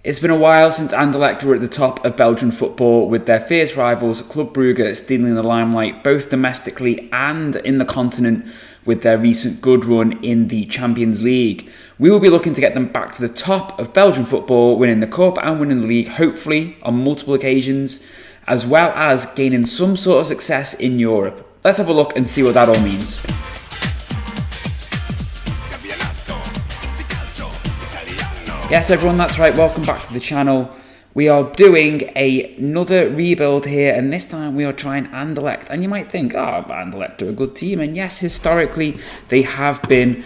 It's been a while since Anderlecht were at the top of Belgian football, with their fierce rivals Club Brugge stealing the limelight both domestically and in the continent with their recent good run in the Champions League. We will be looking to get them back to the top of Belgian football, winning the cup and winning the league, hopefully on multiple occasions, as well as gaining some sort of success in Europe. Let's have a look and see what that all means. Yes everyone, that's right, welcome back to the channel. We are doing another rebuild here, and this time we are trying Anderlecht. And you might think, oh, Anderlecht are a good team, and yes, historically they have been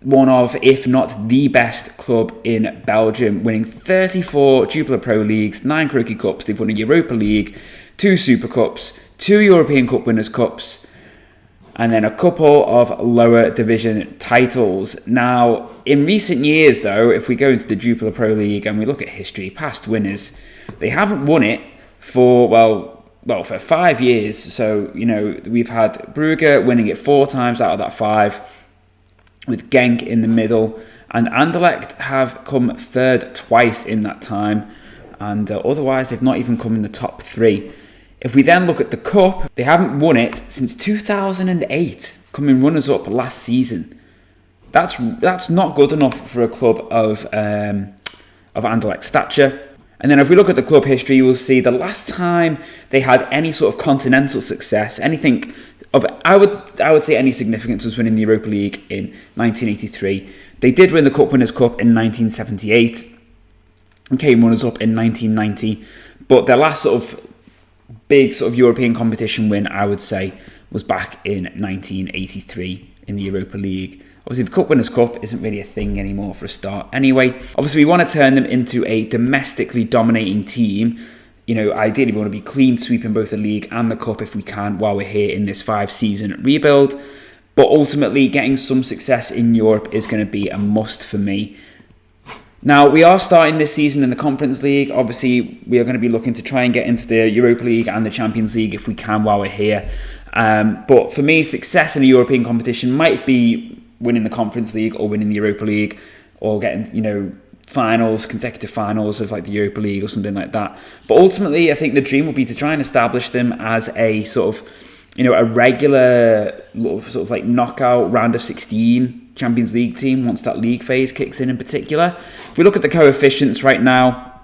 one of, if not the best club in Belgium, winning 34 Jupiler Pro Leagues, 9 Croaky Cups, they've won a Europa League, 2 Super Cups, 2 European Cup Winners' Cups, and then a couple of lower division titles. Now, in recent years though, if we go into the Jupiler Pro League and we look at history, past winners, they haven't won it for, for 5 years. So, you know, we've had Brugge winning it 4 times out of that 5, with Genk in the middle, and Anderlecht have come third twice in that time, and otherwise they've not even come in the top 3. If we then look at the Cup, they haven't won it since 2008, coming runners-up last season. That's not good enough for a club of Anderlecht stature. And then if we look at the club history, you will see the last time they had any sort of continental success, anything of, I would say any significance, was winning the Europa League in 1983. They did win the Cup Winners' Cup in 1978 and came runners-up in 1990. But their last sort of big sort of European competition win, I would say, was back in 1983 in the Europa League. Obviously, the Cup Winners' Cup isn't really a thing anymore for a start. Anyway, obviously, we want to turn them into a domestically dominating team. You know, ideally, we want to be clean sweeping both the league and the cup if we can while we're here in this 5-season rebuild. But ultimately, getting some success in Europe is going to be a must for me. Now, we are starting this season in the Conference League. Obviously, we are going to be looking to try and get into the Europa League and the Champions League if we can while we're here. But for me, success in a European competition might be winning the Conference League or winning the Europa League, or getting, you know, consecutive finals of like the Europa League or something like that. But ultimately, I think the dream would be to try and establish them as a sort of, you know, a regular sort of like knockout round of 16 Champions League team once that league phase kicks in particular. If we look at the coefficients right now,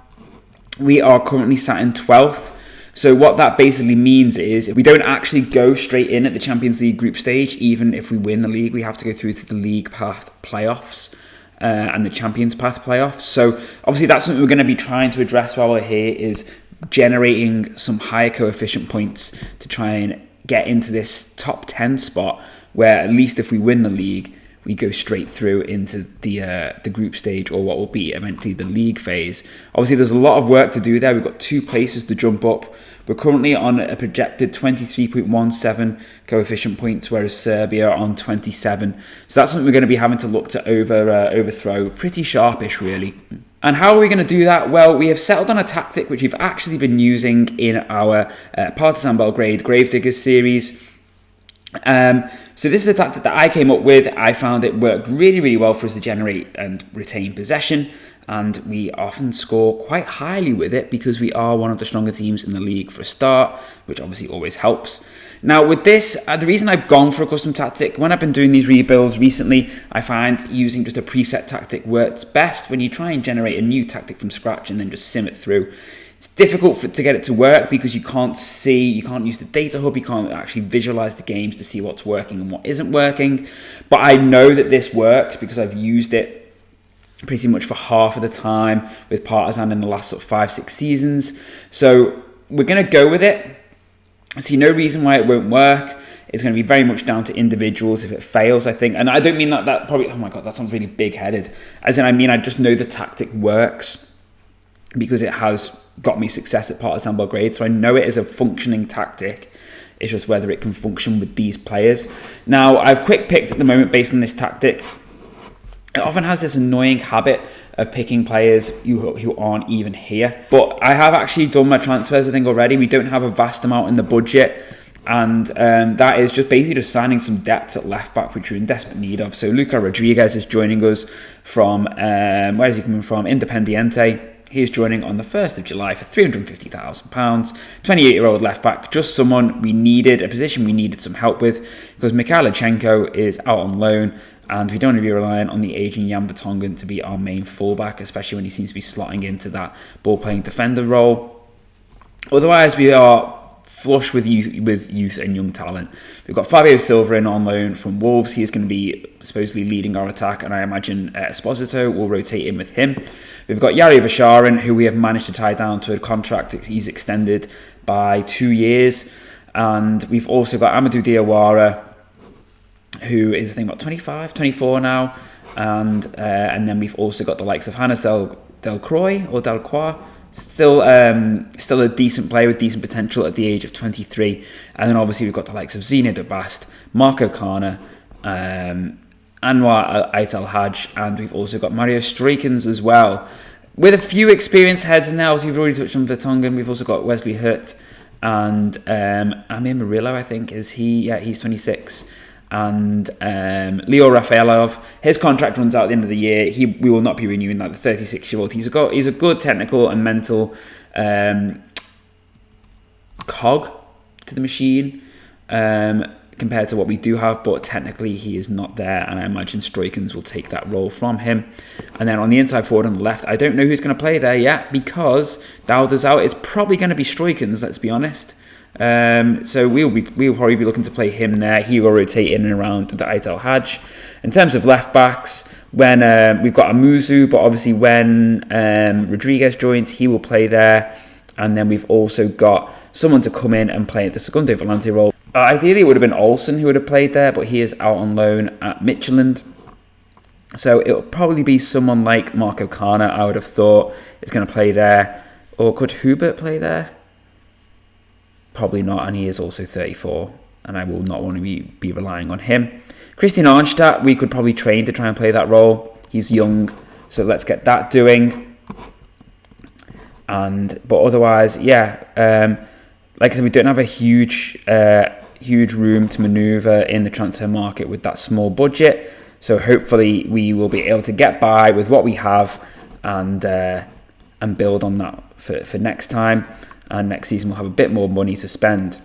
we are currently sat in 12th. So what that basically means is we don't actually go straight in at the Champions League group stage. Even if we win the league, we have to go through to the League Path playoffs and the Champions Path playoffs. So obviously that's something we're going to be trying to address while we're here, is generating some higher coefficient points to try and get into this top 10 spot, where at least if we win the league, we go straight through into the group stage, or what will be eventually the league phase. Obviously, there's a lot of work to do there. We've got 2 places to jump up. We're currently on a projected 23.17 coefficient points, whereas Serbia are on 27. So that's something we're going to be having to look to overthrow. Pretty sharpish, really. And how are we going to do that? Well, we have settled on a tactic which we've actually been using in our Partizan Belgrade Gravediggers series. So this is a tactic that I came up with. I found it worked really, really well for us to generate and retain possession, and we often score quite highly with it because we are one of the stronger teams in the league for a start, which obviously always helps. Now with this, the reason I've gone for a custom tactic, when I've been doing these rebuilds recently, I find using just a preset tactic works best when you try and generate a new tactic from scratch and then just sim it through. It's difficult to get it to work because you can't use the data hub, you can't actually visualize the games to see what's working and what isn't working. But I know that this works because I've used it pretty much for half of the time with Partizan in the last sort of 5-6 seasons. So we're going to go with it. I see no reason why it won't work. It's going to be very much down to individuals if it fails, I think. And I don't mean that probably, oh my God, that sounds really big-headed. As in, I mean, I just know the tactic works because it has got me success at Partizan Belgrade, so I know it is a functioning tactic. It's just whether it can function with these players. Now, I've quick picked at the moment based on this tactic. It often has this annoying habit of picking players who aren't even here. But I have actually done my transfers, I think, already. We don't have a vast amount in the budget. And that is just basically just signing some depth at left back, which we're in desperate need of. So Luca Rodriguez is joining us from, where is he coming from? Independiente. He is joining on the 1st of July for £350,000. 28-year-old left back, just someone we needed, a position we needed some help with, because Mikhailichenko is out on loan, and we don't want to be relying on the aging Jan Vertonghen to be our main fullback, especially when he seems to be slotting into that ball-playing defender role. Otherwise, we are flush with youth and young talent. We've got Fabio Silva in on loan from Wolves. He is going to be supposedly leading our attack, and I imagine Esposito will rotate in with him. We've got Yari Vasharin, who we have managed to tie down to a contract. He's extended by 2 years. And we've also got Amadou Diawara, who is, I think, about 25, 24 now. And then we've also got the likes of Hannes Delcroix. Still a decent player with decent potential at the age of 23. And then obviously we've got the likes of Zine de Bast, Marco Kana, Anwar Ait Al-Hajj, and we've also got Mario Stroikens as well. With a few experienced heads in there, as we've already touched on Vertonghen, we've also got Wesley Hurt and Amir Murillo, I think, is he? Yeah, he's 26. And Leo Rafaelov, his contract runs out at the end of the year. We will not be renewing that. The 36-year-old, he's a good technical and mental cog to the machine compared to what we do have, but technically he is not there, and I imagine Stroikens will take that role from him. And then on the inside forward on the left, I don't know who's going to play there yet because Dowder's out. It's probably going to be Stroikens, let's be honest. So we'll probably be looking to play him there. He will rotate in and around the Ait Al-Hajj. In terms of left backs, when we've got Amuzu, but obviously when Rodriguez joins, he will play there. And then we've also got someone to come in and play the Segundo Volante role. Ideally, it would have been Olsen who would have played there, but he is out on loan at Midtjylland. So it'll probably be someone like Marco Kana, I would have thought, is going to play there. Or could Hubert play there? Probably not, and he is also 34, and I will not want to be relying on him. Christian Arnstadt, we could probably train to try and play that role. He's young, so let's get that doing. But otherwise, yeah, like I said, we don't have a huge room to manoeuvre in the transfer market with that small budget. So hopefully we will be able to get by with what we have and build on that for next time. And next season we'll have a bit more money to spend.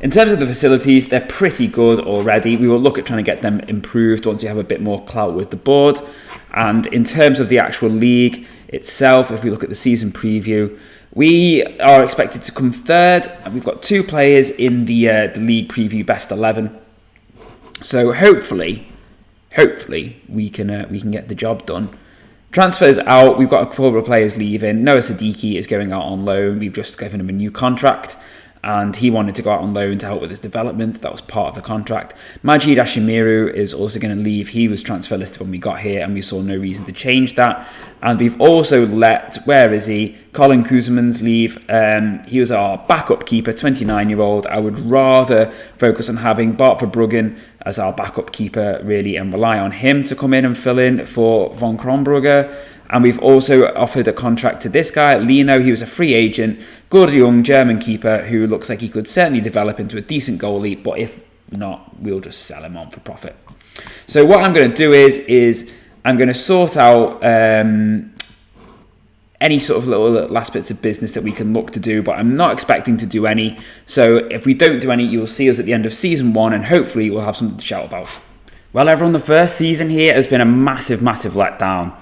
In terms of the facilities, they're pretty good already. We will look at trying to get them improved once we have a bit more clout with the board. And in terms of the actual league itself, if we look at the season preview, we are expected to come third. And we've got 2 players in the league preview best 11. So hopefully we can get the job done. Transfers out, we've got a couple of players leaving. Noah Siddiqui is going out on loan. We've just given him a new contract, and he wanted to go out on loan to help with his development. That was part of the contract. Majid Ashimiru is also going to leave. He was transfer listed when we got here, and we saw no reason to change that. And we've also let, where is he? Colin Kuzmans leave. He was our backup keeper, 29-year-old. I would rather focus on having Bart Verbruggen as our backup keeper, really, and rely on him to come in and fill in for Von Kronbrugge. And we've also offered a contract to this guy, Lino. He was a free agent, good young German keeper who looks like he could certainly develop into a decent goalie, but if not, we'll just sell him on for profit. So what I'm going to do is I'm going to sort out any sort of little last bits of business that we can look to do, but I'm not expecting to do any. So if we don't do any, you'll see us at the end of season 1, and hopefully we'll have something to shout about. Well, everyone, the first season here has been a massive, massive letdown.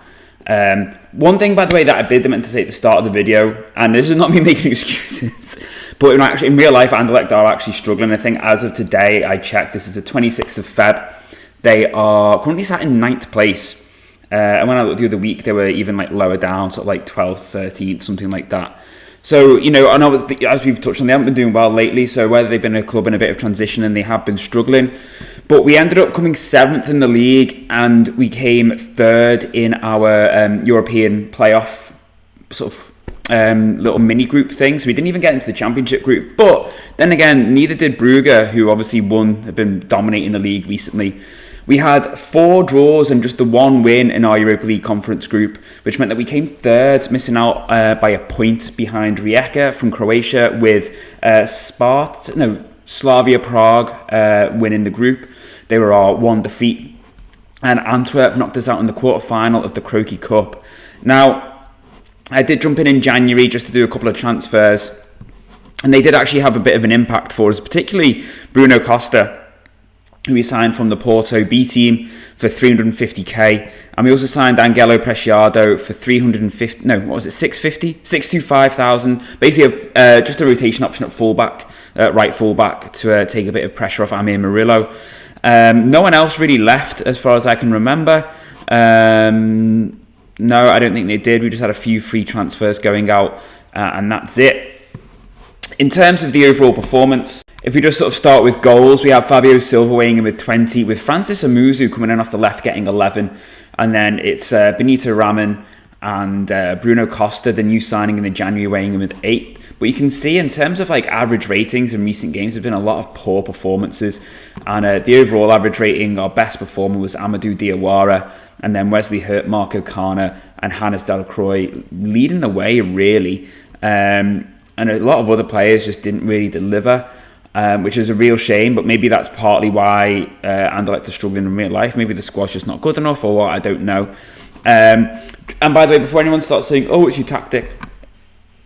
One thing, by the way, that I meant to say at the start of the video, and this is not me making excuses, but in real life, Anderlecht are actually struggling. I think as of today, I checked, this is the 26th of Feb. They are currently sat in 9th place. And when I looked the other week, they were even lower down, sort of 12th, 13th, something like that. So, I know as we've touched on, they haven't been doing well lately. So whether they've been a club in a bit of transition and they have been struggling. But we ended up coming 7th in the league, and we came 3rd in our European playoff sort of little mini group thing. So we didn't even get into the championship group. But then again, neither did Brugge, who obviously have been dominating the league recently. We had 4 draws and just the 1 win in our Europa League conference group, which meant that we came 3rd, missing out by a point behind Rijeka from Croatia, with Slavia Prague winning the group. They were our 1 defeat. And Antwerp knocked us out in the quarter-final of the Croaky Cup. Now, I did jump in January just to do a couple of transfers, and they did actually have a bit of an impact for us, particularly Bruno Costa, who we signed from the Porto B team for 350k, and we also signed Angelo Preciado for 625,000. Basically, just a rotation option at fullback, right fullback, to take a bit of pressure off Amir Murillo. No one else really left, as far as I can remember. No, I don't think they did. We just had a few free transfers going out, and that's it. In terms of the overall performance, if we just sort of start with goals, we have Fabio Silva weighing in with 20, with Francis Amuzu coming in off the left getting 11, and then it's Benito Raman and Bruno Costa, the new signing in the January, weighing in with 8. But you can see in terms of like average ratings in recent games, there's been a lot of poor performances, and the overall average rating, our best performer was Amadou Diawara, and then Wesley Hurt, Marco Kana, and Hannes Delcroix leading the way, really. And a lot of other players just didn't really deliver, which is a real shame, but maybe that's partly why Anderlecht are struggling in real life. Maybe the squad's just not good enough, or what, I don't know. And by the way, before anyone starts saying, oh, it's your tactic,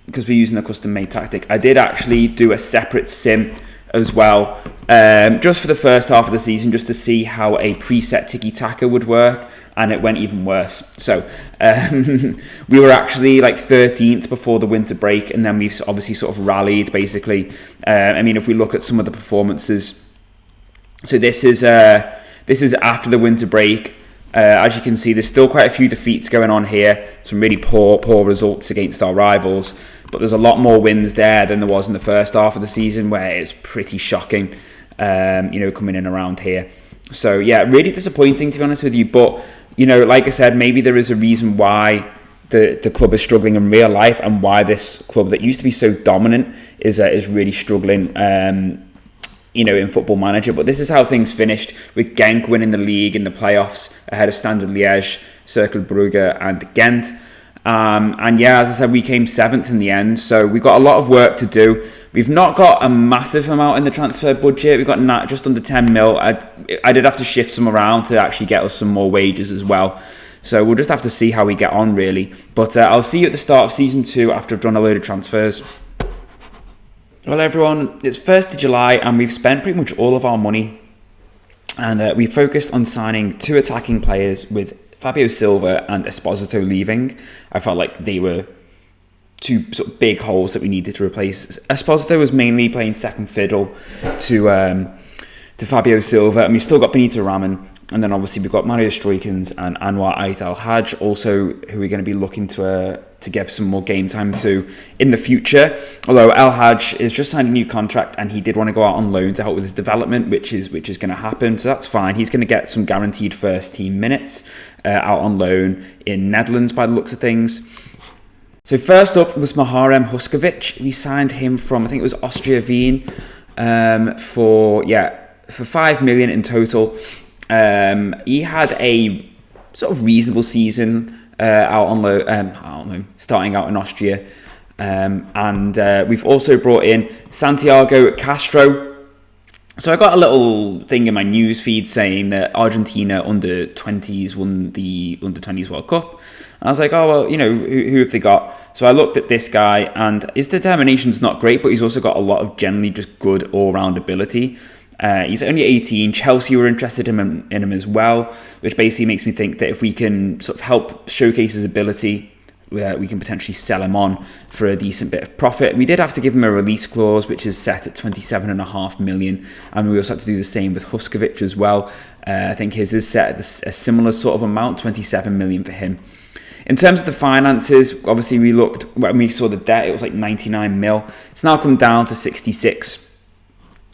because we're using a custom-made tactic, I did actually do a separate sim as well, just for the first half of the season, just to see how a preset tiki-taka would work, and it went even worse. So we were actually like 13th before the winter break, and then we've obviously sort of rallied, basically. I mean, if we look at some of the performances, so this is after the winter break. As you can see, there's still quite a few defeats going on here, some really poor results against our rivals, but there's a lot more wins there than there was in the first half of the season, where it's pretty shocking, coming in around here. So yeah, really disappointing, to be honest with you. But like I said, maybe there is a reason why the club is struggling in real life, and why this club that used to be so dominant is really struggling, in Football Manager. But this is how things finished, with Genk winning the league in the playoffs ahead of Standard Liège, Cercle Brugge, and Ghent. And yeah, as I said, we came 7th in the end, so we've got a lot of work to do. We've not got a massive amount in the transfer budget. We've got just under 10 mil. I did have to shift some around to actually get us some more wages as well. So we'll just have to see how we get on, really. But I'll see you at the start of Season 2 after I've done a load of transfers. Well, everyone, it's 1st of July and we've spent pretty much all of our money. And we focused on signing 2 attacking players, with Fabio Silva and Esposito leaving. I felt like they were 2 sort of big holes that we needed to replace. Esposito was mainly playing second fiddle to Fabio Silva, and we've still got Benito Raman, and then obviously we've got Mario Stroikens and Anwar Ait Al Hajj, also who we're going to be looking to give some more game time to in the future. Although Al Hajj has just signed a new contract, and he did want to go out on loan to help with his development, which is going to happen, so that's fine. He's going to get some guaranteed first team minutes out on loan in Netherlands by the looks of things. So first up was Muharrem Huskovic. We signed him from, I think it was Austria Wien, for 5 million in total. He had a sort of reasonable season out on loan, starting out in Austria. And we've also brought in Santiago Castro. So I got a little thing in my news feed saying that Argentina under 20s won the under 20s World Cup. And I was like, oh, well, who have they got? So I looked at this guy, and his determination's not great, but he's also got a lot of generally just good all-round ability. He's only 18. Chelsea were interested in him as well, which basically makes me think that if we can sort of help showcase his ability, we can potentially sell him on for a decent bit of profit. We did have to give him a release clause, which is set at 27.5 million, and we also had to do the same with Huskovic as well. I think his is set at a similar sort of amount, 27 million for him. In terms of the finances, obviously when we saw the debt, it was like 99 mil. It's now come down to 66.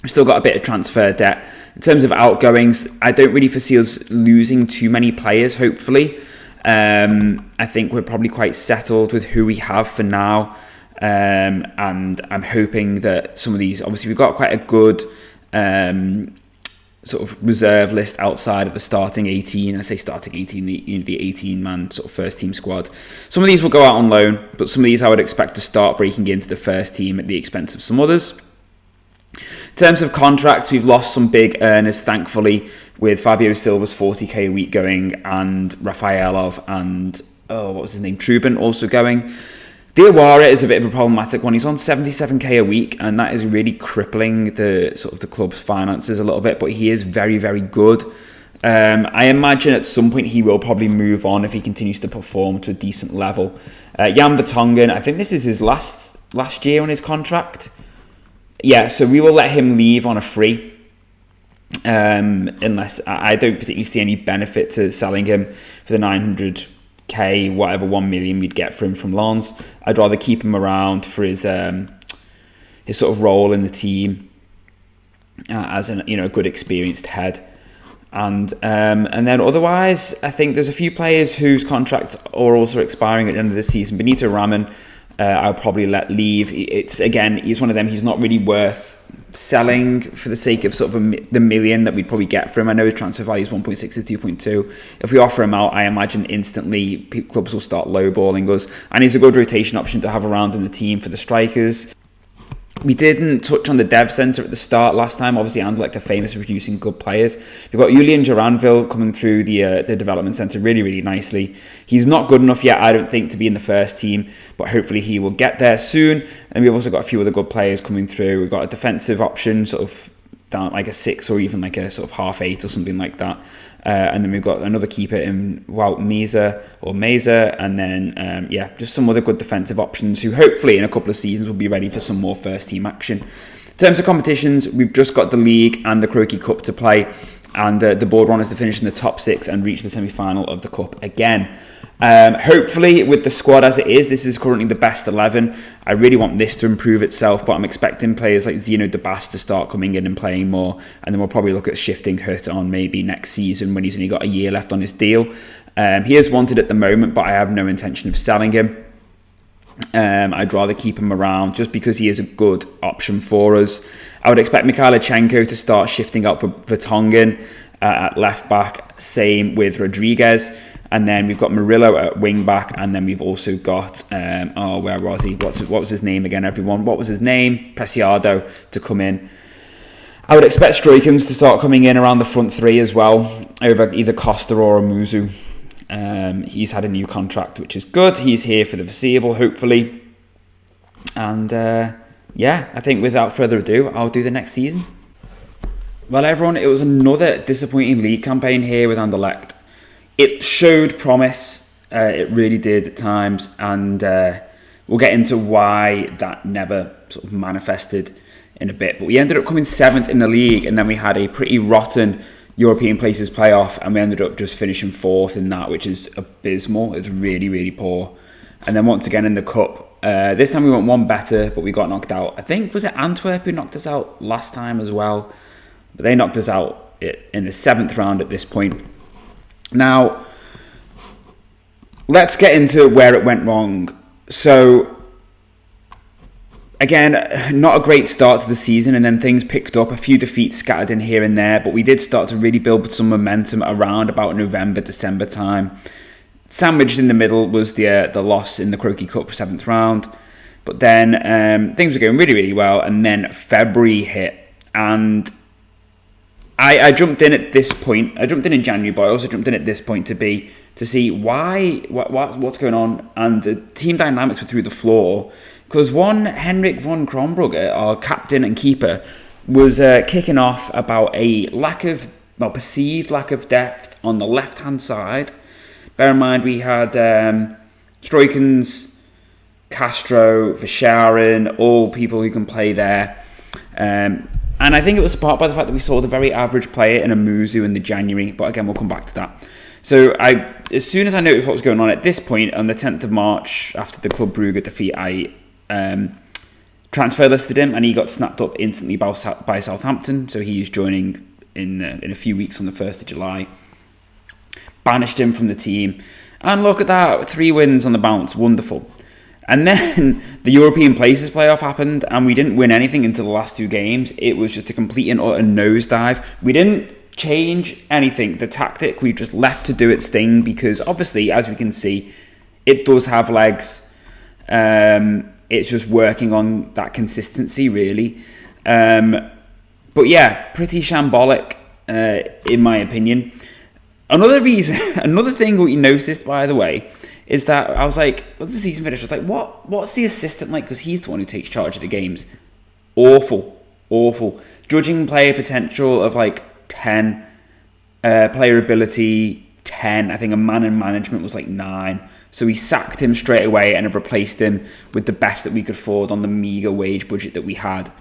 We've still got a bit of transfer debt. In terms of outgoings, I don't really foresee us losing too many players, hopefully. I think we're probably quite settled with who we have for now. And I'm hoping that some of these, obviously we've got quite a good sort of reserve list outside of the starting 18. I say starting 18, the 18-man sort of first team squad. Some of these will go out on loan, but some of these I would expect to start breaking into the first team at the expense of some others. In terms of contracts, we've lost some big earners, thankfully, with Fabio Silva's 40k a week going, and Rafaelov and, what was his name, Trubin also going. Diawara is a bit of a problematic one. He's on 77k a week, and that is really crippling the sort of the club's finances a little bit. But he is very, very good. I imagine at some point he will probably move on if he continues to perform to a decent level. Jan Vertonghen, I think this is his last year on his contract. Yeah, so we will let him leave on a free. Unless I don't particularly see any benefit to selling him for the 900k, whatever 1 million we'd get for him from Lens. I'd rather keep him around for his sort of role in the team as a good experienced head. And then otherwise, I think there's a few players whose contracts are also expiring at the end of the season. Benito Raman, I'll probably let leave. He's one of them. He's not really worth selling for the sake of sort of the million that we'd probably get for him. I know his transfer value is 1.6 to 2.2. If we offer him out, I imagine instantly clubs will start lowballing us. And he's a good rotation option to have around in the team for the strikers. We didn't touch on the dev centre at the start last time. Obviously, Anderlecht are famous for producing good players. We've got Julian Duranville coming through the development centre really, really nicely. He's not good enough yet, I don't think, to be in the first team, but hopefully he will get there soon. And we've also got a few other good players coming through. We've got a defensive option, sort of down like a 6 or even like a sort of half 8 or something like that. And then we've got another keeper in Wout Meza, and then just some other good defensive options who hopefully in a couple of seasons will be ready for some more first team action. In terms of competitions, we've just got the league and the Croquis Cup to play, and the board want us to finish in the top 6 and reach the semi-final of the cup again. Hopefully with the squad as it is, this is currently the best 11. I really want this to improve itself, but I'm expecting players like Zeno de Bas to start coming in and playing more, and then we'll probably look at shifting Hurt on maybe next season when he's only got a year left on his deal. He is wanted at the moment, but I have no intention of selling him. I'd rather keep him around just because he is a good option for us. I would expect Mikhailichenko to start shifting out for Vertonghen at left back, same with Rodriguez. And then we've got Murillo at wing back, and then we've also got where was he? What was his name again, everyone? What was his name? Preciado to come in. I would expect Stroikens to start coming in around the front three as well, over either Costa or Amuzu. He's had a new contract, which is good. He's here for the foreseeable, hopefully. And I think without further ado, I'll do the next season. Well, everyone, it was another disappointing league campaign here with Anderlecht. It showed promise, it really did at times, and we'll get into why that never sort of manifested in a bit. But we ended up coming 7th in the league, and then we had a pretty rotten European places playoff, and we ended up just finishing 4th in that, which is abysmal. It's really, really poor. And then once again in the cup, this time we went one better, but we got knocked out. I think, was it Antwerp who knocked us out last time as well? But they knocked us out in the 7th round at this point. Now, let's get into where it went wrong. So, again, not a great start to the season, and then things picked up, a few defeats scattered in here and there, but we did start to really build some momentum around about November, December time. Sandwiched in the middle was the loss in the Croquis Cup 7th round, but then things were going really, really well, and then February hit, and I jumped in at this point. I jumped in January, but I also jumped in at this point to see what's going on, and the team dynamics were through the floor. Because one, Henrik von Kronbrugge, our captain and keeper, was kicking off about a perceived lack of depth on the left-hand side. Bear in mind, we had Stroikens, Castro, Verscharen, all people who can play there. And I think it was sparked by the fact that we saw the very average player in Amuzu in the January, but again, we'll come back to that. So as soon as I noticed what was going on at this point, on the 10th of March, after the Club Brugge defeat, I transfer listed him, and he got snapped up instantly by Southampton, so he's joining in a few weeks on the 1st of July. Banished him from the team, and look at that, 3 wins on the bounce, wonderful. And then the European Places playoff happened, and we didn't win anything until the last 2 games. It was just a complete and utter nosedive. We didn't change anything. The tactic, we just left to do its thing, because obviously, as we can see, it does have legs. It's just working on that consistency, really. But yeah, pretty shambolic, in my opinion. Another thing we noticed, by the way, is that I was like, what's the season finish? I was like, what's the assistant like? Because he's the one who takes charge of the games. Awful. Judging player potential of like 10, player ability 10. I think a man in management was like 9. So we sacked him straight away and have replaced him with the best that we could afford on the meager wage budget that we had.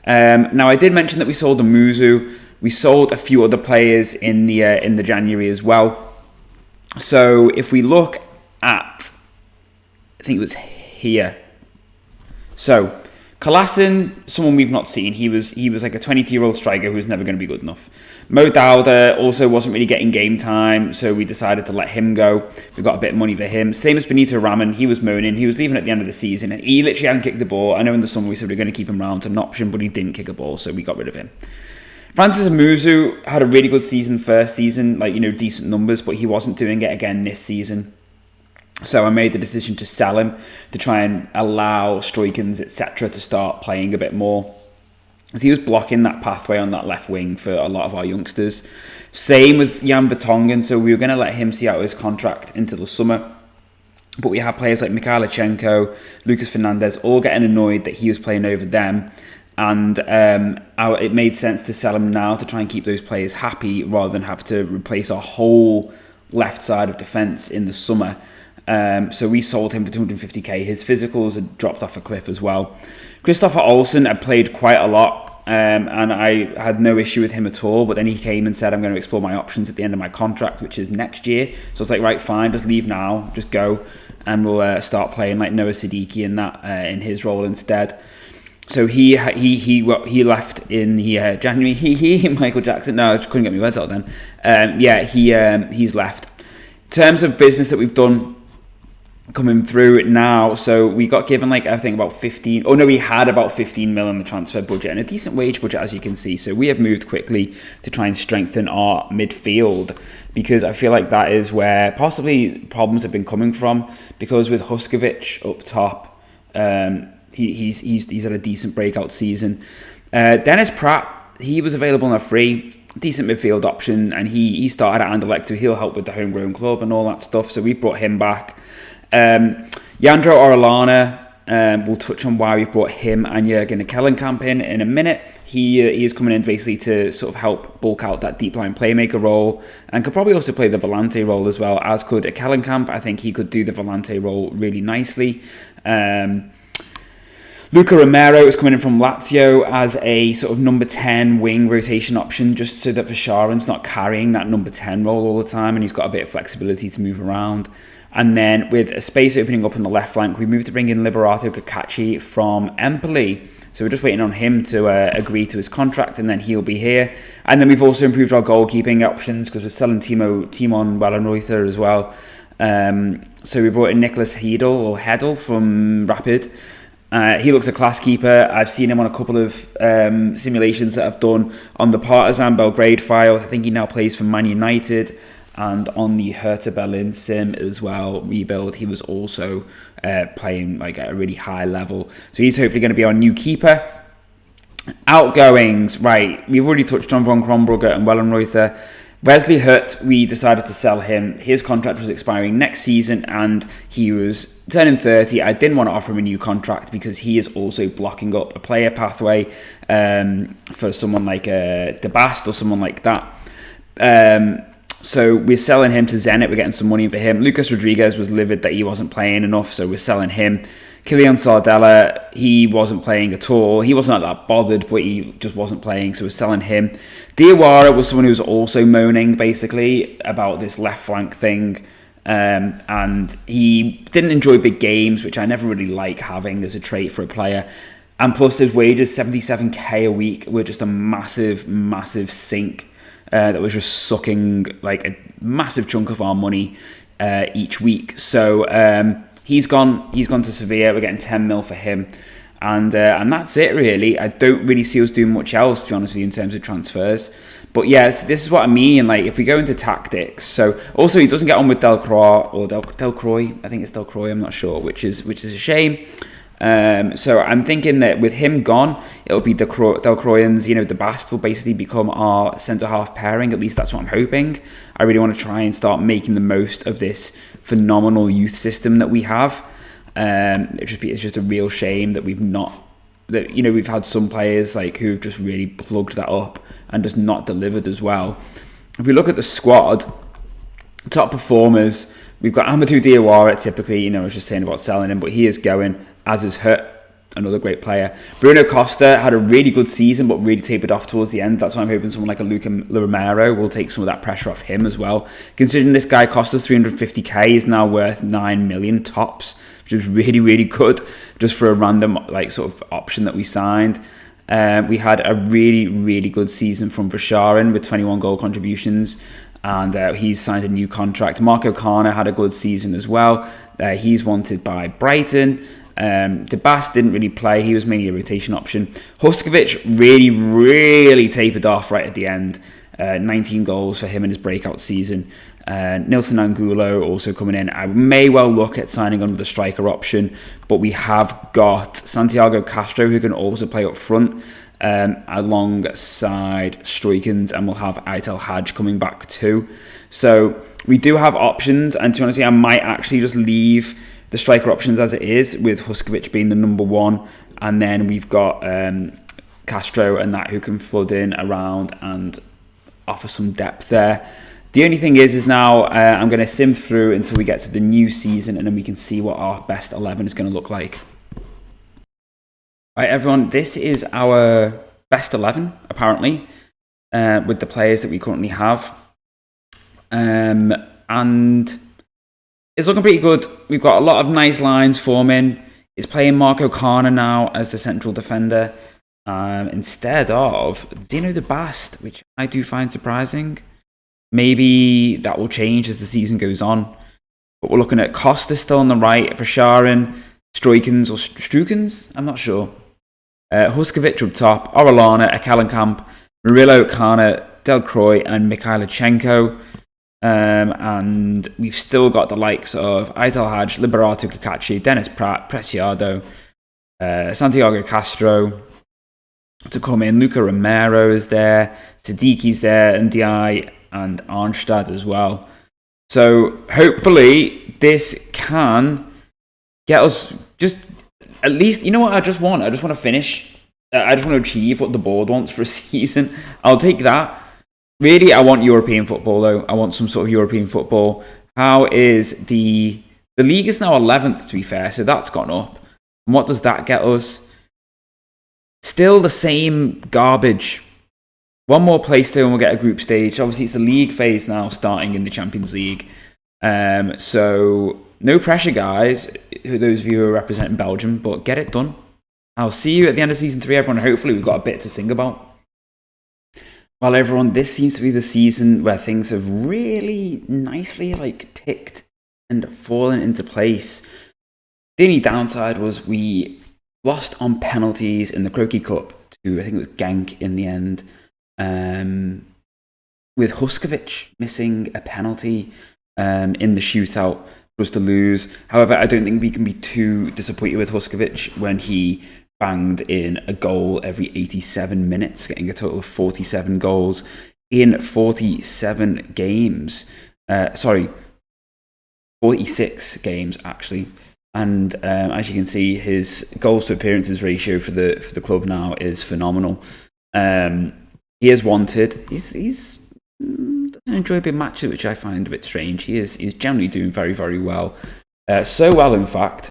Now I did mention that we sold Amuzu. We sold a few other players in the January as well. So if we look at, I think it was here. So Colasin, someone we've not seen. He was like a 22-year-old striker who was never going to be good enough. Mo Dowda also wasn't really getting game time, so we decided to let him go. We got a bit of money for him. Same as Benito Raman. He was moaning. He was leaving at the end of the season. He literally hadn't kicked the ball. I know in the summer we said we were going to keep him around as an option, but he didn't kick a ball, so we got rid of him. Francis Amuzu had a really good season first season, decent numbers, but he wasn't doing it again this season. So I made the decision to sell him to try and allow Stroikens, etc. to start playing a bit more. As he was blocking that pathway on that left wing for a lot of our youngsters. Same with Jan Vertonghen, so we were going to let him see out his contract into the summer. But we had players like Mikhailichenko, Lucas Fernandez, all getting annoyed that he was playing over them. And it made sense to sell him now to try and keep those players happy rather than have to replace our whole left side of defence in the summer. So we sold him for 250k. His physicals had dropped off a cliff as well. Christopher Olsen had played quite a lot, and I had no issue with him at all. But then he came and said, I'm going to explore my options at the end of my contract, which is next year. So I was like, right, fine, just leave now, just go, and we'll start playing like Noah Siddiqui in that in his role instead. So he left in the January. Michael Jackson. No, I just couldn't get my words out then. He's left. In terms of business that we've done coming through now, so we got given we had about 15 mil in the transfer budget and a decent wage budget, as you can see. So we have moved quickly to try and strengthen our midfield, because I feel like that is where possibly problems have been coming from, because with Huskovic up top, he's had a decent breakout season. Dennis Pratt, he was available on a free, decent midfield option, and he started at Anderlecht, so he'll help with the homegrown club and all that stuff. So we brought him back. Jandro Orellana, we'll touch on why we've brought him and Jurgen Kellenkamp in a minute. He is coming in basically to sort of help bulk out that deep line playmaker role, and could probably also play the Volante role as well, as could Kellenkamp. I think he could do the Volante role really nicely. Luca Romero is coming in from Lazio as a sort of number 10 wing rotation option, just so that Verscharen's not carrying that number 10 role all the time, and he's got a bit of flexibility to move around. And then with a space opening up on the left flank, we moved to bring in Liberato Cacaci from Empoli. So we're just waiting on him to agree to his contract, and then he'll be here. And then we've also improved our goalkeeping options, because we're selling Timon Wallenreuther as well. So we brought in Nicholas Hedel from Rapid. He looks a class keeper. I've seen him on a couple of simulations that I've done on the Partizan Belgrade file. I think he now plays for Man United. And on the Hertha Berlin sim as well, rebuild, he was also playing at a really high level. So he's hopefully going to be our new keeper. Outgoings, right. We've already touched on Von Kronbrugger and Wellenreuther. Wesley Hutt, we decided to sell him. His contract was expiring next season, and he was turning 30. I didn't want to offer him a new contract because he is also blocking up a player pathway for someone like De Bast or someone like that. So we're selling him to Zenit. We're getting some money for him. Lucas Rodriguez was livid that he wasn't playing enough, so we're selling him. Kylian Sardella, he wasn't playing at all. He wasn't that bothered, but he just wasn't playing, so we're selling him. Diawara was someone who was also moaning, basically, about this left flank thing. And he didn't enjoy big games, which I never really like having as a trait for a player. And plus his wages, 77k a week, were just a massive, massive sink. That was just sucking a massive chunk of our money each week. So he's gone to Sevilla. We're getting 10 mil for him, and that's it really. I don't really see us doing much else, to be honest with you, in terms of transfers. But yes, this is what I mean. If we go into tactics, so also he doesn't get on with Delcroix or Delcroix. I think it's Delcroix. I'm not sure, which is a shame. So I'm thinking that with him gone, it'll be Del Croyans, De Bast will basically become our centre-half pairing. At least that's what I'm hoping. I really want to try and start making the most of this phenomenal youth system that we have. It's just a real shame that we've had some players who've just really plugged that up and just not delivered as well. If we look at the squad, top performers, we've got Amadou Diawara. Typically, I was just saying about selling him, but he is going, as is Hurt, another great player. Bruno Costa had a really good season, but really tapered off towards the end. That's why I'm hoping someone like a Luca Romero will take some of that pressure off him as well. Considering this guy cost us 350k, is now worth 9 million tops, which is really, really good just for a random sort of option that we signed. We had a really, really good season from Vasharin with 21 goal contributions, and he's signed a new contract. Marco Kana had a good season as well. He's wanted by Brighton. De Bast didn't really play. He was mainly a rotation option. Huskovic really, really tapered off right at the end. 19 goals for him in his breakout season. Nilson Angulo also coming in. I may well look at signing on with a striker option, but we have got Santiago Castro, who can also play up front, alongside Stroikens, and we'll have Aitel Hadj coming back too. So we do have options, and to be honest, I might actually just leave the striker options as it is, with Huskovic being the number one, and then we've got Castro and that who can flood in around and offer some depth there. The only thing is now I'm going to sim through until we get to the new season, and then we can see what our best 11 is going to look like. Right, everyone, this is our best 11, apparently, with the players that we currently have. And it's looking pretty good. We've got a lot of nice lines forming. It's playing Marco Kana now as the central defender instead of Zeno de Bast, which I do find surprising. Maybe that will change as the season goes on. But we're looking at Costa still on the right, Vasharin, Stroikens or Strukens, I'm not sure. Huskovic up top, Orellana, Ekelenkamp, Murillo, Kana, Del Croy and Mikhailichenko. And we've still got the likes of Aitel Hadj, Liberato Cacace, Dennis Pratt, Preciado, Santiago Castro to come in. Luca Romero is there, Sadiki's there, Ndiaye and Arnstad as well. So hopefully this can get us just at least, you know what I just want? I just want to finish. I just want to achieve what the board wants for a season. I'll take that. Really, I want European football, though. I want some sort of European football. How is the league is now 11th, to be fair, so that's gone up. And what does that get us? Still the same garbage. One more place, though, and we'll get a group stage. Obviously, it's the league phase now, starting in the Champions League. So, no pressure, guys, those of you who are representing Belgium, but get it done. I'll see you at the end of Season 3, everyone. Hopefully, we've got a bit to sing about. Well, everyone, this seems to be the season where things have really nicely ticked and fallen into place. The only downside was we lost on penalties in the Croquis Cup to, I think it was Genk in the end, with Huskovic missing a penalty in the shootout for us to lose. However, I don't think we can be too disappointed with Huskovic when he banged in a goal every 87 minutes, getting a total of 47 goals in 47 games. 46 games, actually. And as you can see, his goals to appearances ratio for the club now is phenomenal. He is wanted. He's doesn't enjoy big matches, which I find a bit strange. He's generally doing very, very well. So well, in fact,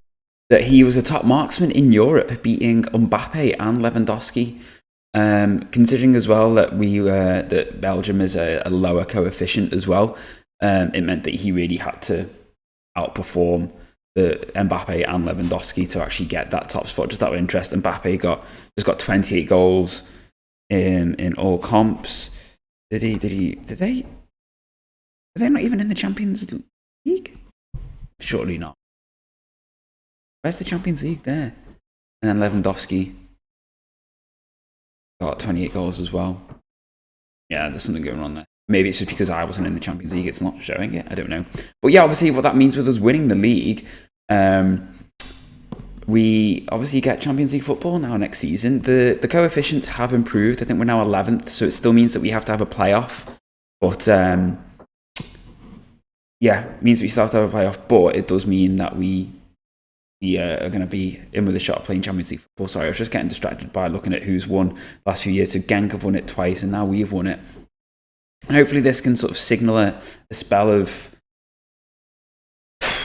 that he was a top marksman in Europe, beating Mbappe and Lewandowski. Considering as well that that Belgium is a lower coefficient as well, it meant that he really had to outperform the Mbappe and Lewandowski to actually get that top spot. Just out of interest, Mbappe just got 28 goals in all comps. Are they not even in the Champions League? Surely not. Where's the Champions League there? And then Lewandowski got 28 goals as well. Yeah, there's something going on there. Maybe it's just because I wasn't in the Champions League, it's not showing it. I don't know. But yeah, obviously what that means with us winning the league, we obviously get Champions League football now next season. The coefficients have improved. I think we're now 11th, so it still means that we have to have a playoff. But it means that we still have to have a playoff. But it does mean that we are going to be in with a shot of playing Champions League football. Sorry, I was just getting distracted by looking at who's won the last few years. So Genk have won it twice, and now we've won it. And hopefully this can sort of signal a spell of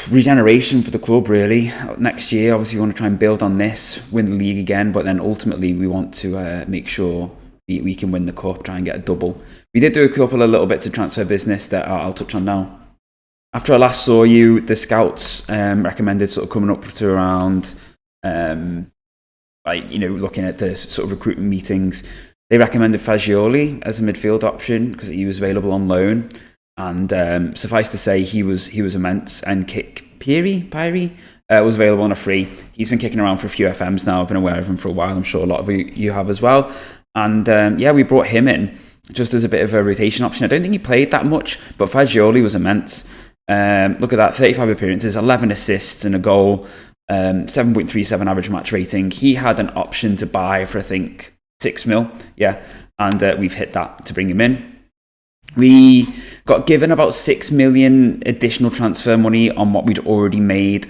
regeneration for the club, really. Next year, obviously, we want to try and build on this, win the league again, but then ultimately we want to make sure we can win the cup, try and get a double. We did do a couple of little bits of transfer business that I'll touch on now. After I last saw you, the scouts recommended sort of coming up to around, looking at the sort of recruitment meetings. They recommended Fagioli as a midfield option because he was available on loan. And suffice to say, he was immense. And Pyrie was available on a free. He's been kicking around for a few FMs now. I've been aware of him for a while. I'm sure a lot of you have as well. And we brought him in just as a bit of a rotation option. I don't think he played that much, but Fagioli was immense. Look at that, 35 appearances, 11 assists and a goal, 7.37 average match rating. He had an option to buy for, I think, 6 mil. Yeah, and we've hit that to bring him in. We got given about 6 million additional transfer money on what we'd already made.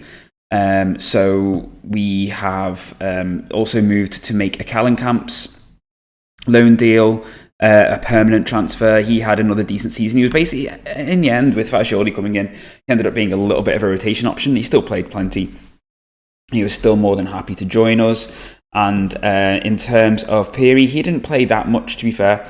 So we have also moved to make a Callencamp's loan deal a permanent transfer. He had another decent season. He was basically, in the end, with Fagioli coming in, he ended up being a little bit of a rotation option. He still played plenty. He was still more than happy to join us. And in terms of Pyrie, he didn't play that much, to be fair.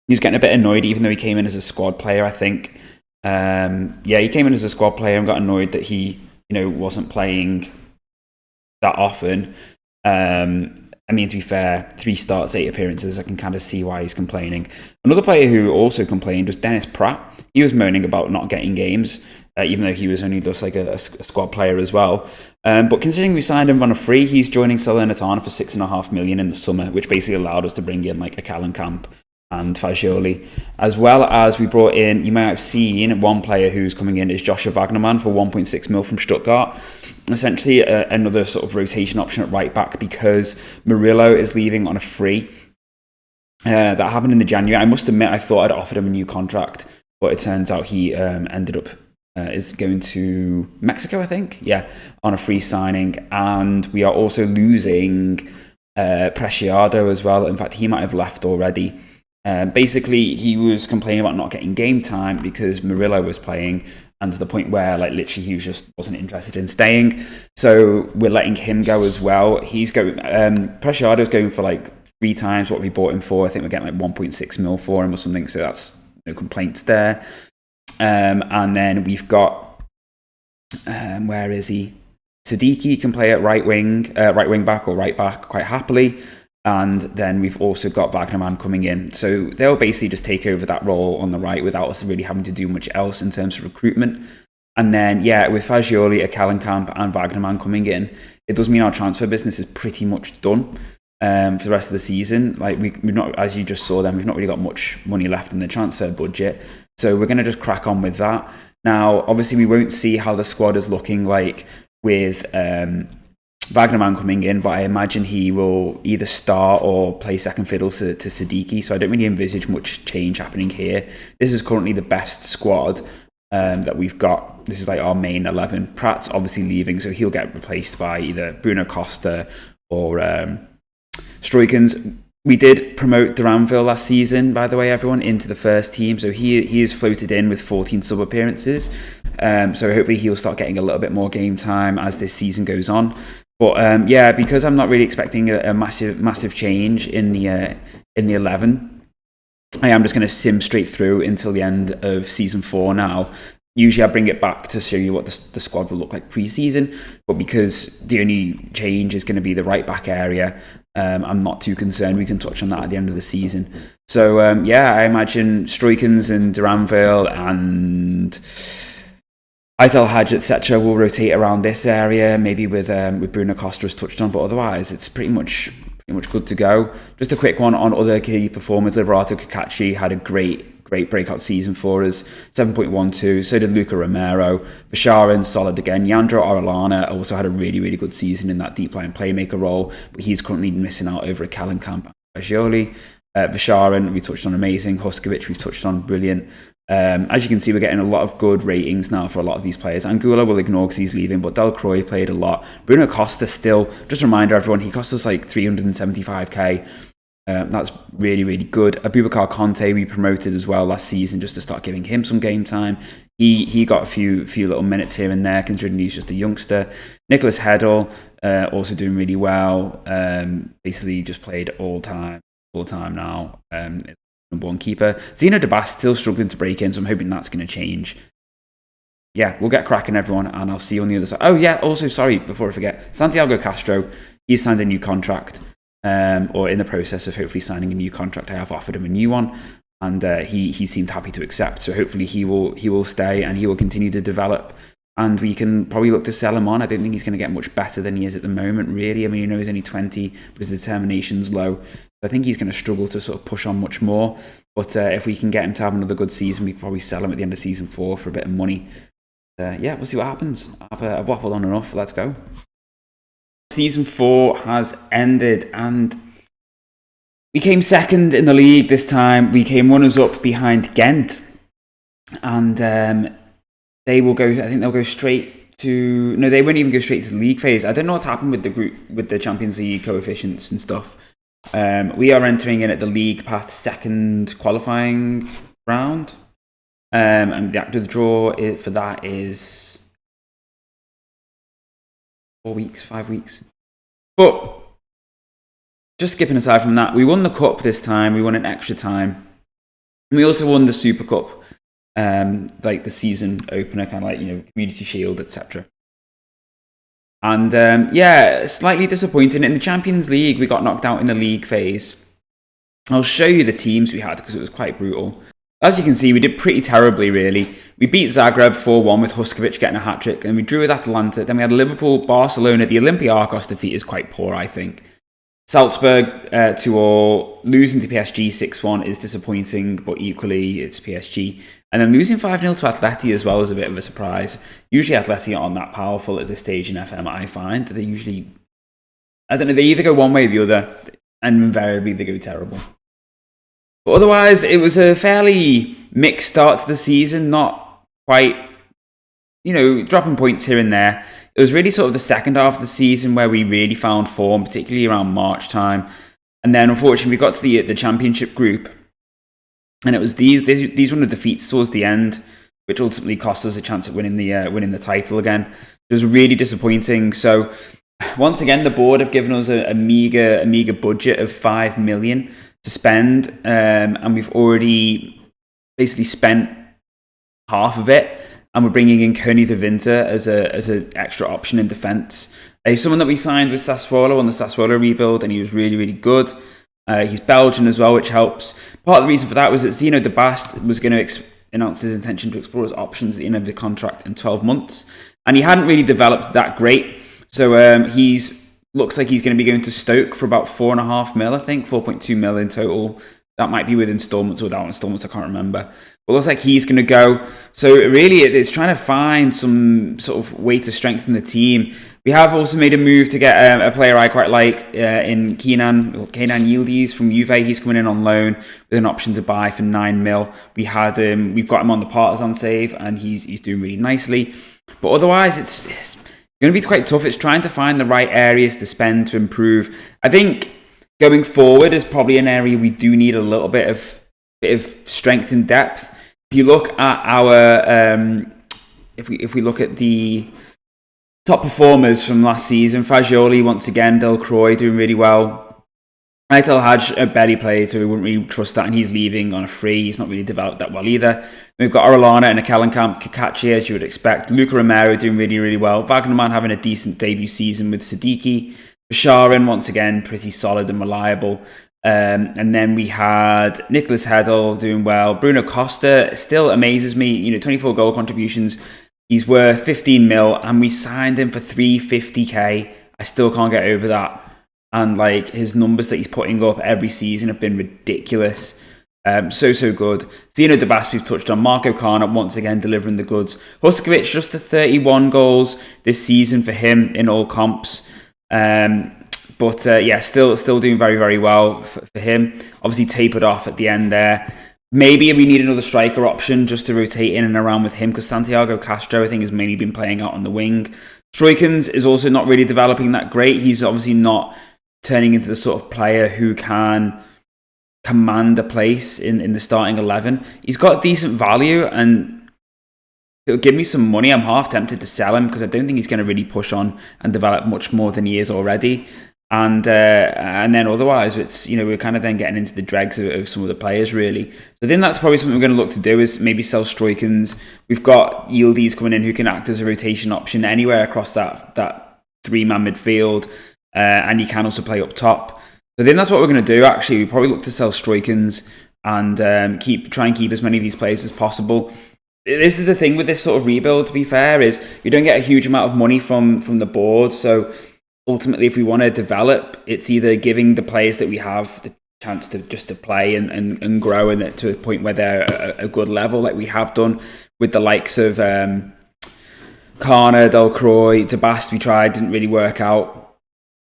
He was getting a bit annoyed, even though he came in as a squad player, I think. He came in as a squad player and got annoyed that he, wasn't playing that often. To be fair, 3 starts, 8 appearances. I can kind of see why he's complaining. Another player who also complained was Dennis Pratt. He was moaning about not getting games, even though he was only just like a squad player as well. But considering we signed him on a free, he's joining Salernitana for $6.5 million in the summer, which basically allowed us to bring in like a Callencamp and Fagioli, as well as we brought in, you might have seen, one player who's coming in is Joshua Wagnerman for 1.6 mil from Stuttgart. Essentially another sort of rotation option at right back because Murillo is leaving on a free. That happened in the January. I must admit, I thought I'd offered him a new contract, but it turns out he ended up is going to Mexico, I think. Yeah, on a free signing. And we are also losing Preciado as well. In fact, he might have left already. Basically, he was complaining about not getting game time because Murillo was playing, and to the point where, like, literally, he just wasn't interested in staying. So we're letting him go as well. He's going. Preciado's going for like 3 times what we bought him for. I think we're getting like 1.6 mil for him or something. So that's no complaints there. And then we've got where is he? Siddiqui can play at right wing back or right back quite happily. And then we've also got Wagnerman coming in. So they'll basically just take over that role on the right without us really having to do much else in terms of recruitment. And then, with Fagioli, a Callencamp and Wagnerman coming in, it does mean our transfer business is pretty much done for the rest of the season. Like we've not, as you just saw then, we've not really got much money left in the transfer budget. So we're going to just crack on with that. Now, obviously, we won't see how the squad is looking like with Wagnerman coming in, but I imagine he will either start or play second fiddle to Siddiqui, so I don't really envisage much change happening here. This is currently the best squad that we've got. This is like our main 11. Pratt's obviously leaving, so he'll get replaced by either Bruno Costa or Struykens. We did promote Duranville last season, by the way, everyone, into the first team, so he is floated in with 14 sub appearances. So hopefully he'll start getting a little bit more game time as this season goes on. But because I'm not really expecting a massive change in the 11, I am just going to sim straight through until the end of season 4 now. Usually I bring it back to show you what the squad will look like pre-season, but because the only change is going to be the right back area, I'm not too concerned. We can touch on that at the end of the season. So I imagine Struykens and Duranville and Aitel Hadj, etc. will rotate around this area, maybe with Bruno Costa as touched on, but otherwise it's pretty much good to go. Just a quick one on other key performers. Liberato Cacachi had a great great breakout season for us. 7.12. So did Luca Romero. Vasharin, solid again. Yandro Orellana also had a really, really good season in that deep line playmaker role, but he's currently missing out over at Callenkamp and Fagioli. Vasharin, we touched on, amazing. Huskovic, we've touched on, brilliant. As you can see, we're getting a lot of good ratings now for a lot of these players. Angulo will ignore because he's leaving, but Delcroix played a lot. Bruno Costa still, just a reminder everyone, he cost us like 375k. That's really, really good. Abubakar Conte we promoted as well last season just to start giving him some game time. He got a few little minutes here and there considering he's just a youngster. Nicholas Heddle also doing really well. Basically just played all time now. Number one keeper. Zeno de Bast still struggling to break in, so I'm hoping that's going to change. Yeah, we'll get cracking, everyone, and I'll see you on the other side. Oh yeah, also, sorry, before I forget, Santiago Castro, he's signed a new contract, or in the process of hopefully signing a new contract. I have offered him a new one, and he seemed happy to accept, so hopefully he will stay, and he will continue to develop, and we can probably look to sell him on. I don't think he's going to get much better than he is at the moment, really. I mean, you know, he's only 20, but his determination's low. I think he's going to struggle to sort of push on much more. But if we can get him to have another good season, we can probably sell him at the end of season 4 for a bit of money. Yeah, we'll see what happens. I've waffled on enough. Let's go. Season 4 has ended, and we came second in the league this time. We came runners up behind Ghent, and they will go. I think they'll go straight to. No, they won't even go straight to the league phase. I don't know what's happened with the group, with the Champions League coefficients and stuff. We are entering in at the League Path second qualifying round, and the active draw for that is 5 weeks. But just skipping aside from that, we won the cup this time. We won in extra time, and we also won the Super Cup, like the season opener, kind of like, you know, Community Shield, etc. And yeah, slightly disappointing. In the Champions League, we got knocked out in the league phase. I'll show you the teams we had because it was quite brutal. As you can see, we did pretty terribly, really. We beat Zagreb 4-1 with Huskovic getting a hat-trick, and we drew with Atalanta. Then we had Liverpool, Barcelona. The Olympiacos defeat is quite poor, I think. Salzburg 2-2, losing to PSG 6-1 is disappointing, but equally it's PSG. And then losing 5-0 to Atleti as well is a bit of a surprise. Usually Atleti aren't that powerful at this stage in FM, I find. They usually, I don't know, they either go one way or the other, and invariably they go terrible. But otherwise, it was a fairly mixed start to the season, not quite, you know, dropping points here and there. It was really sort of the second half of the season where we really found form, particularly around March time. And then, unfortunately, we got to the championship group, and it was these run of defeats towards the end, which ultimately cost us a chance at winning the title again. It was really disappointing. So, once again, the board have given us a meager budget of 5 million to spend, and we've already basically spent half of it. And we're bringing in König de Winter as an extra option in defence. He's someone that we signed with Sassuolo on the Sassuolo rebuild, and he was really, really good. He's Belgian as well, which helps. Part of the reason for that was that Zeno de Bast was going to announce his intention to explore his options at the end of the contract in 12 months. And he hadn't really developed that great. So looks like he's going to be going to Stoke for about 4.5 mil, I think, 4.2 mil in total. That might be with instalments or without instalments, I can't remember. But it looks like he's going to go. So really, it's trying to find some sort of way to strengthen the team. We have also made a move to get a player I quite like in Kenan Yildiz from Juve. He's coming in on loan with an option to buy for 9 mil. We've got him on the Partizan save, and he's doing really nicely. But otherwise, it's going to be quite tough. It's trying to find the right areas to spend to improve. I think going forward is probably an area we do need a little bit of strength and depth. If you look at our, if we look at the top performers from last season, Fagioli once again, Delcroix doing really well. Aitel Haj barely played, so we wouldn't really trust that, and he's leaving on a free. He's not really developed that well either. We've got Orellana and a Callenkamp, Kakachi, as you would expect. Luca Romero doing really, really well. Wagnerman having a decent debut season with Siddiqui. Sharon, once again, pretty solid and reliable. And then we had Nicholas Heddle doing well. Bruno Costa still amazes me. 24 goal contributions. He's worth 15 mil, and we signed him for 350k. I still can't get over that. And his numbers that he's putting up every season have been ridiculous. So good. Zeno Debas we've touched on. Marco Kana once again delivering the goods. Huskovic just to 31 goals this season for him in all comps. But still doing very, very well for him. Obviously tapered off at the end there. Maybe we need another striker option just to rotate in and around with him, because Santiago Castro, I think, has mainly been playing out on the wing. Stroikens is also not really developing that great. He's obviously not turning into the sort of player who can command a place in the starting 11. He's got decent value, and it'll give me some money. I'm half tempted to sell him because I don't think he's going to really push on and develop much more than he is already. And then otherwise, it's, we're kind of then getting into the dregs of some of the players, really. So I think that's probably something we're going to look to do, is maybe sell Stroikens. We've got Yildiz coming in who can act as a rotation option anywhere across that three-man midfield, and he can also play up top. So I think that's what we're going to do, actually. We probably look to sell Stroikens and try and keep as many of these players as possible. This is the thing with this sort of rebuild, to be fair, is you don't get a huge amount of money from the board. So ultimately, if we want to develop, it's either giving the players that we have the chance to play and grow and to a point where they're a good level, like we have done with the likes of Kana, Delcroix, Debast we tried, didn't really work out.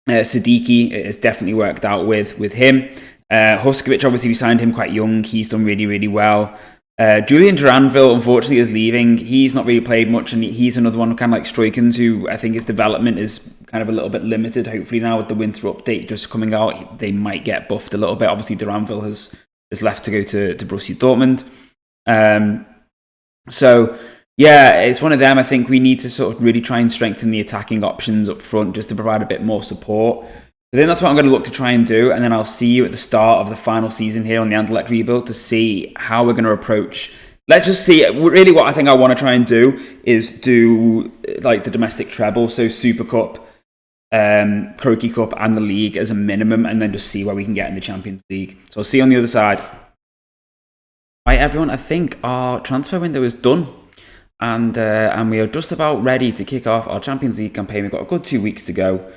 Siddiqui, it has definitely worked out with him. Huskovic, obviously we signed him quite young. He's done really, really well. Julian Duranville, unfortunately, is leaving. He's not really played much, and he's another one kind of like Stroikens, who I think his development is kind of a little bit limited. Hopefully now with the winter update just coming out, they might get buffed a little bit. Obviously Duranville has left to go to Borussia Dortmund. So yeah, it's one of them. I think we need to sort of really try and strengthen the attacking options up front just to provide a bit more support. So then that's what I'm going to look to try and do, and then I'll see you at the start of the final season here on the Anderlecht rebuild to see how we're going to approach. Let's just see. Really, what I think I want to try and do is do like the domestic treble, so Super Cup, Croaky Cup, and the league as a minimum, and then just see where we can get in the Champions League. So I'll see you on the other side. Right, everyone. I think our transfer window is done, and we are just about ready to kick off our Champions League campaign. We've got a good 2 weeks to go.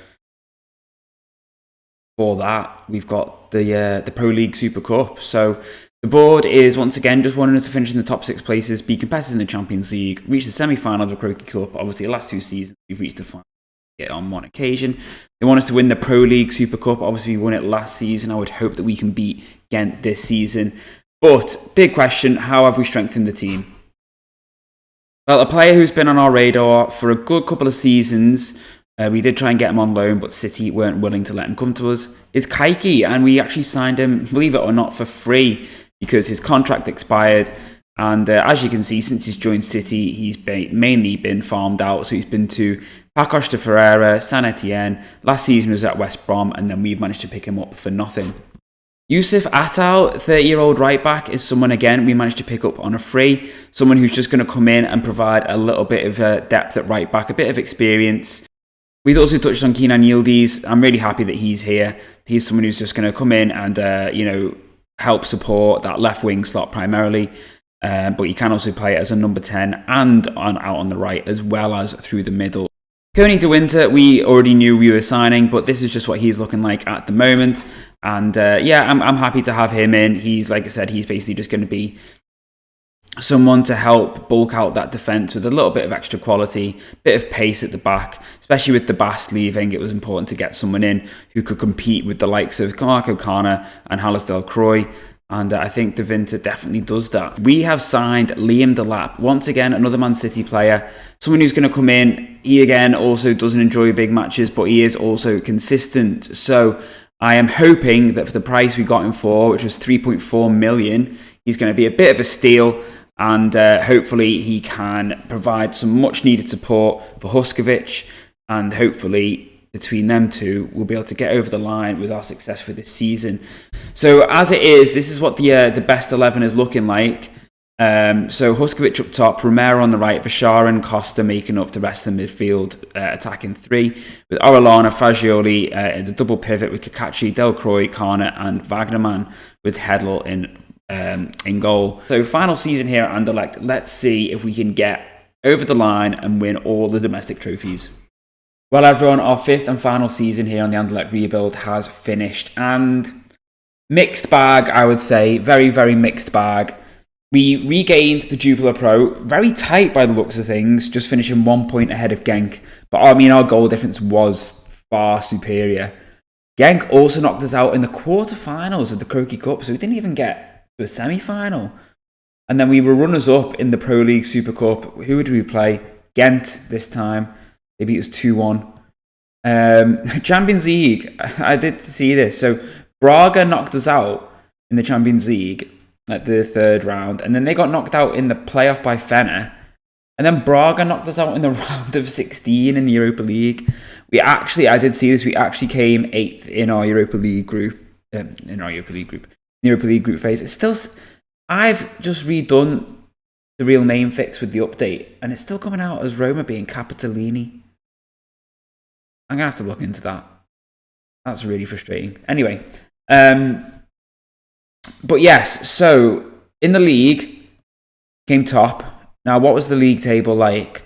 For that, we've got the Pro League Super Cup. So the board is once again just wanting us to finish in the top 6 places, be competitive in the Champions League, reach the semi-final of the Croaky Cup. Obviously, the last 2 seasons we've reached the final on one occasion. They want us to win the Pro League Super Cup. Obviously, we won it last season. I would hope that we can beat Ghent this season. But big question: how have we strengthened the team? Well, a player who's been on our radar for a good couple of seasons. We did try and get him on loan, but City weren't willing to let him come to us. Is Kaiki, and we actually signed him, believe it or not, for free because his contract expired. And as you can see, since he's joined City, he's mainly been farmed out. So he's been to Pacos de Ferreira, San Etienne. Last season was at West Brom, and then we've managed to pick him up for nothing. Yusuf Atal, 30-year-old right back, is someone, again, we managed to pick up on a free. Someone who's just going to come in and provide a little bit of depth at right back, a bit of experience. We've also touched on Kenan Yildiz. I'm really happy that he's here. He's someone who's just going to come in and, help support that left wing slot primarily. But he can also play as a number 10 and out on the right, as well as through the middle. Koning de Winter, we already knew we were signing, but this is just what he's looking like at the moment. And I'm happy to have him in. He's, like I said, he's basically just going to be someone to help bulk out that defence with a little bit of extra quality, bit of pace at the back. Especially with the Bast leaving, it was important to get someone in who could compete with the likes of Marco Kana and Halas Delcroix. And I think De Winter definitely does that. We have signed Liam Delap, once again, another Man City player. Someone who's going to come in. He, again, also doesn't enjoy big matches, but he is also consistent. So I am hoping that for the price we got him for, which was 3.4 million, he's going to be a bit of a steal. And hopefully he can provide some much needed support for Huskovic. And hopefully between them two, we'll be able to get over the line with our success for this season. So as it is, this is what the best 11 is looking like. So Huskovic up top, Romero on the right, Bashar and Costa making up the rest of the midfield, attacking 3. With Orellana, Fagioli in the double pivot with Kakachi, Delcroix, Kana and Wagnerman, with Hedl in goal. So final season here at Anderlecht. Let's see if we can get over the line and win all the domestic trophies. Well, everyone, our 5th and final season here on the Anderlecht rebuild has finished, and Mixed bag, I would say. Very, very mixed bag. We regained the Jupiler Pro, very tight by the looks of things, just finishing 1 point ahead of Genk. But I mean, our goal difference was far superior. Genk also knocked us out in the quarterfinals of the Croaky Cup, so we didn't even get to a semi-final. And then we were runners-up in the Pro League Super Cup. Who did we play? Ghent this time. They beat us 2-1. Champions League, I did see this. So Braga knocked us out in the Champions League at the third round, and then they got knocked out in the playoff by Fener. And then Braga knocked us out in the round of 16 in the Europa League. I did see this, we actually came 8th in our Europa League group. Europa League group phase. It's still, I've just redone the real name fix with the update, and it's still coming out as Roma being Capitolini. I'm going to have to look into that. That's really frustrating. Anyway, but yes, so in the league, came top. Now, what was the league table like?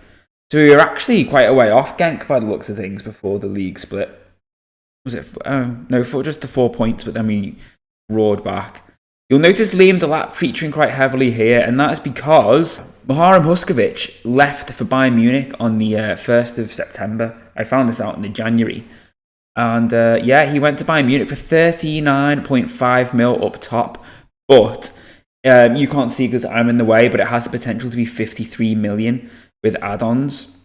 So we were actually quite a way off Genk by the looks of things before the league split. Was it? No, for just the 4 points, but then we roared back. You'll notice Liam Delap featuring quite heavily here, and that is because Muharrem Huskovic left for Bayern Munich on the 1st of September. I found this out in January. And he went to Bayern Munich for 39.5 mil up top. But you can't see because I'm in the way, but it has the potential to be 53 million with add-ons.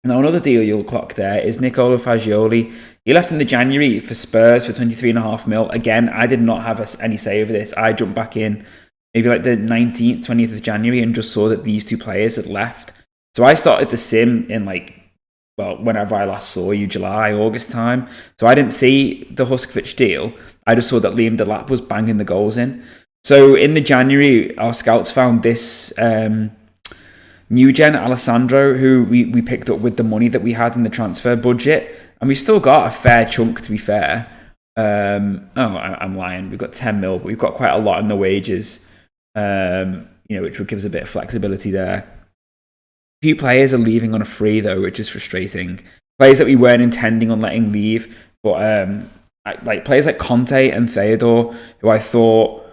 Now, another deal you'll clock there is Nicolo Fagioli. He left in the January for Spurs for 23.5 mil. Again, I did not have any say over this. I jumped back in maybe like the 19th, 20th of January and just saw that these two players had left. So I started the sim in whenever I last saw you, July, August time. So I didn't see the Huskovic deal. I just saw that Liam Delap was banging the goals in. So in the January, our scouts found this new gen Alessandro, who we picked up with the money that we had in the transfer budget. And we still got a fair chunk, to be fair. I'm lying. We've got 10 mil, but we've got quite a lot in the wages, which would give us a bit of flexibility there. A few players are leaving on a free, though, which is frustrating. Players that we weren't intending on letting leave, but players like Conte and Theodore, who I thought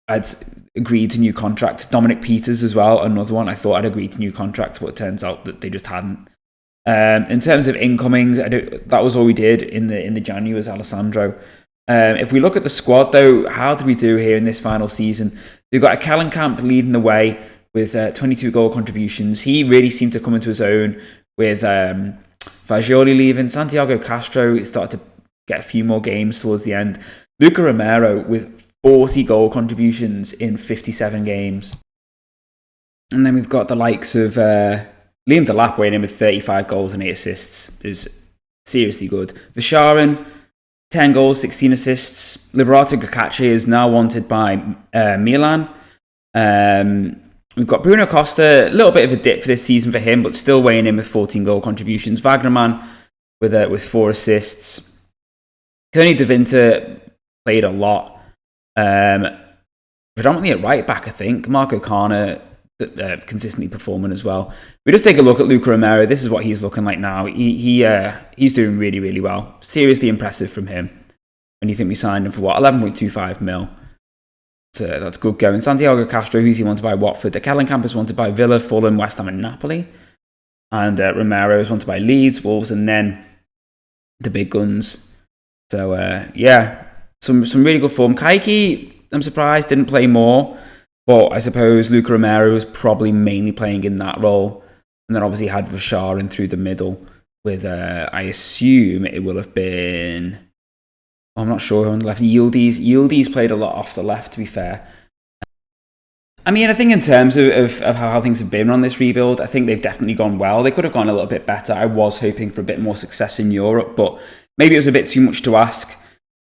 had agreed to new contracts. Dominic Peters as well, another one. I thought I'd agreed to new contracts, but it turns out that they just hadn't. In terms of incomings, that was all we did in the January was Alessandro. If we look at the squad, though, how did we do here in this final season? We've got a Kellenkamp leading the way with 22 goal contributions. He really seemed to come into his own with Fagioli leaving. Santiago Castro started to get a few more games towards the end. Luca Romero with 40 goal contributions in 57 games. And then we've got the likes of Liam Delap weighing in with 35 goals and 8 assists. Is seriously good. Visharan, 10 goals, 16 assists. Liberato Gakache is now wanted by Milan. We've got Bruno Costa, a little bit of a dip for this season for him, but still weighing in with 14 goal contributions. Wagnerman with 4 assists. Kearney De Winter played a lot. Predominantly at right back, I think. Marco Kana consistently performing as well. We just take a look at Luca Romero. This is what he's looking like now. He's doing really, really well. Seriously impressive from him. When you think we signed him for 11.25 mil. So that's good going. Santiago Castro, who's he wanted by Watford. De Kellenkamp is wanted by Villa, Fulham, West Ham and Napoli. And Romero is wanted by Leeds, Wolves and then the big guns. So some really good form. Kaiki, I'm surprised, didn't play more. But I suppose Luca Romero was probably mainly playing in that role. And then obviously had Visharan through the middle with, I assume it will have been... I'm not sure who on the left. Yildiz played a lot off the left, to be fair. I mean, I think in terms of how things have been on this rebuild, I think they've definitely gone well. They could have gone a little bit better. I was hoping for a bit more success in Europe, but maybe it was a bit too much to ask.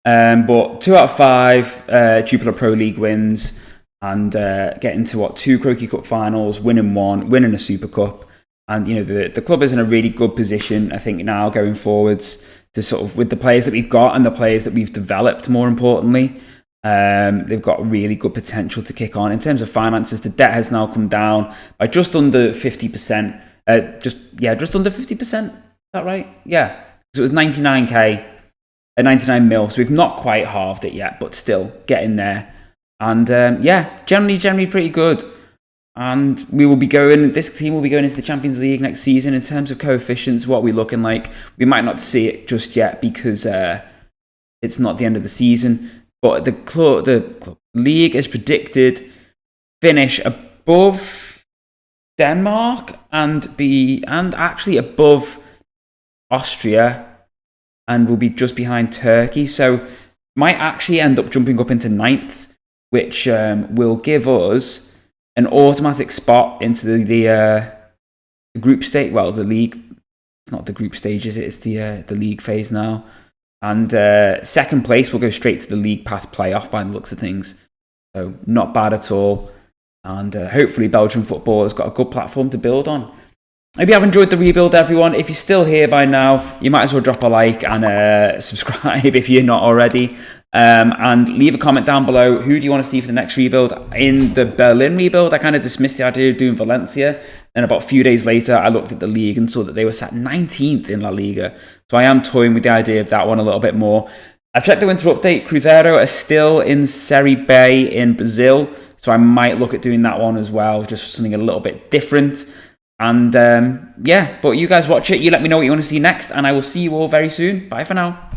But 2 out of 5 Jupiler Pro League wins and getting to 2 Croaky Cup finals, winning 1, winning a Super Cup. And, the club is in a really good position, I think, now going forwards to sort of, with the players that we've got and the players that we've developed, more importantly, they've got really good potential to kick on. In terms of finances, the debt has now come down by just under 50%. Just under 50%. Is that right? Yeah. So it was 99k at 99 mil. So we've not quite halved it yet, but still getting there. And yeah, generally pretty good. And this team will be going into the Champions League next season. In terms of coefficients, what are we looking like? We might not see it just yet because it's not the end of the season. But the league is predicted finish above Denmark and actually above Austria, and will be just behind Turkey. So might actually end up jumping up into 9th, which will give us an automatic spot into the group stage. Well, the league. It's not the group stages. It's the league phase now. And second place will go straight to the League Pass playoff by the looks of things. So not bad at all. And hopefully Belgian football has got a good platform to build on. Hope you have enjoyed the rebuild, everyone. If you're still here by now, you might as well drop a like and subscribe if you're not already. And leave a comment down below. Who do you want to see for the next rebuild? In the Berlin rebuild, I kind of dismissed the idea of doing Valencia. And about a few days later, I looked at the league and saw that they were sat 19th in La Liga. So I am toying with the idea of that one a little bit more. I've checked the winter update. Cruzeiro are still in Serie B in Brazil. So I might look at doing that one as well. Just something a little bit different. And yeah, but you guys watch it. You let me know what you want to see next. And I will see you all very soon. Bye for now.